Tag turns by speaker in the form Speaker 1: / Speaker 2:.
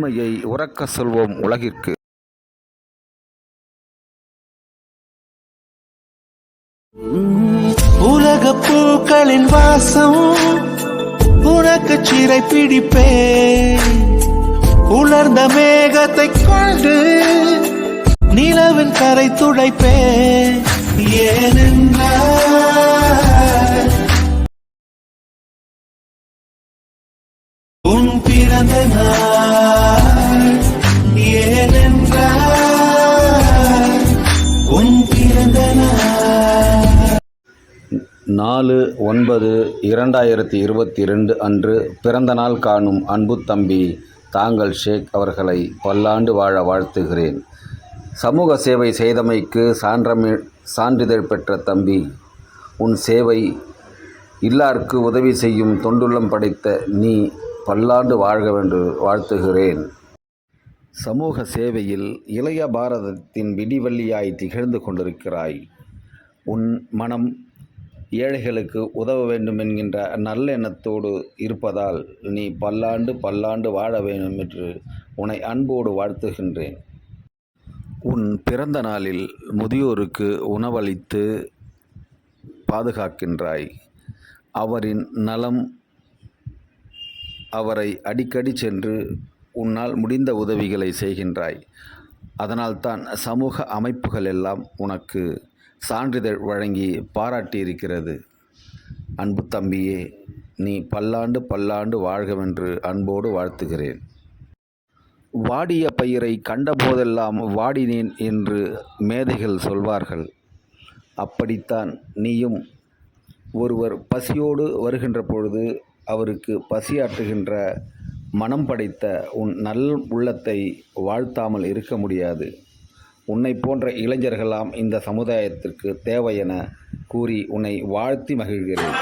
Speaker 1: உண்மையை உரக்க சொல்வோம் உலகிற்கு.
Speaker 2: உலக பூக்களின் வாசம் உனக்கு சிறை பிடிப்பே, உலர்ந்த மேகத்தை கொண்டு நிலவின் கரை துடைப்பே. ஏனென்றால் உன் பிறந்த நாள், ஏனென்றால் உன் பிறந்த நாள்.
Speaker 1: 4/9/2022 அன்று பிறந்த நாள் காணும் அன்பு தம்பி தாங்கள் ஷேக் அவர்களை பல்லாண்டு வாழ வாழ்த்துகிறேன். சமூக சேவை செய்தமைக்கு சான்றிதழ் பெற்ற தம்பி, உன் சேவை இல்லார்க்கு உதவி செய்யும் தொண்டுள்ளம் படைத்த நீ பல்லாண்டு வாழ்கவென்று வாழ்த்துகிறேன். சமூக சேவையில் இளைய பாரதத்தின் விடிவெள்ளியாய் திகழ்ந்து கொண்டிருக்கிறாய். உன் மனம் ஏழைகளுக்கு உதவ வேண்டும் என்கின்ற நல்லெண்ணத்தோடு இருப்பதால் நீ பல்லாண்டு பல்லாண்டு வாழ வேண்டும் என்று உன்னை அன்போடு வாழ்த்துகின்றேன். உன் பிறந்த நாளில் முதியோருக்கு உணவளித்து பாதுகாக்கின்றாய். அவரின் நலம், அவரை அடிக்கடி சென்று உன்னால் முடிந்த உதவிகளை செய்கின்றாய். அதனால்தான் சமூக அமைப்புகள் எல்லாம் உனக்கு சான்றிதழ் வழங்கி பாராட்டியிருக்கிறது. அன்பு தம்பியே, நீ பல்லாண்டு பல்லாண்டு வாழ்கவென்று அன்போடு வாழ்த்துகிறேன். வாடிய பயிரை கண்டபோதெல்லாம் வாடினேன் என்று மேதைகள் சொல்வார்கள். அப்படித்தான் நீயும் ஒருவர் பசியோடு வருகின்ற பொழுது அவருக்கு பசியாற்றுகின்ற மனம் படைத்த உன் நல் உள்ளத்தை வாழ்த்தாமல் இருக்க முடியாது. உன்னை போன்ற இளைஞர்களாம் இந்த சமுதாயத்திற்கு தேவை என கூறி உன்னை வாழ்த்தி மகிழ்கிறேன்.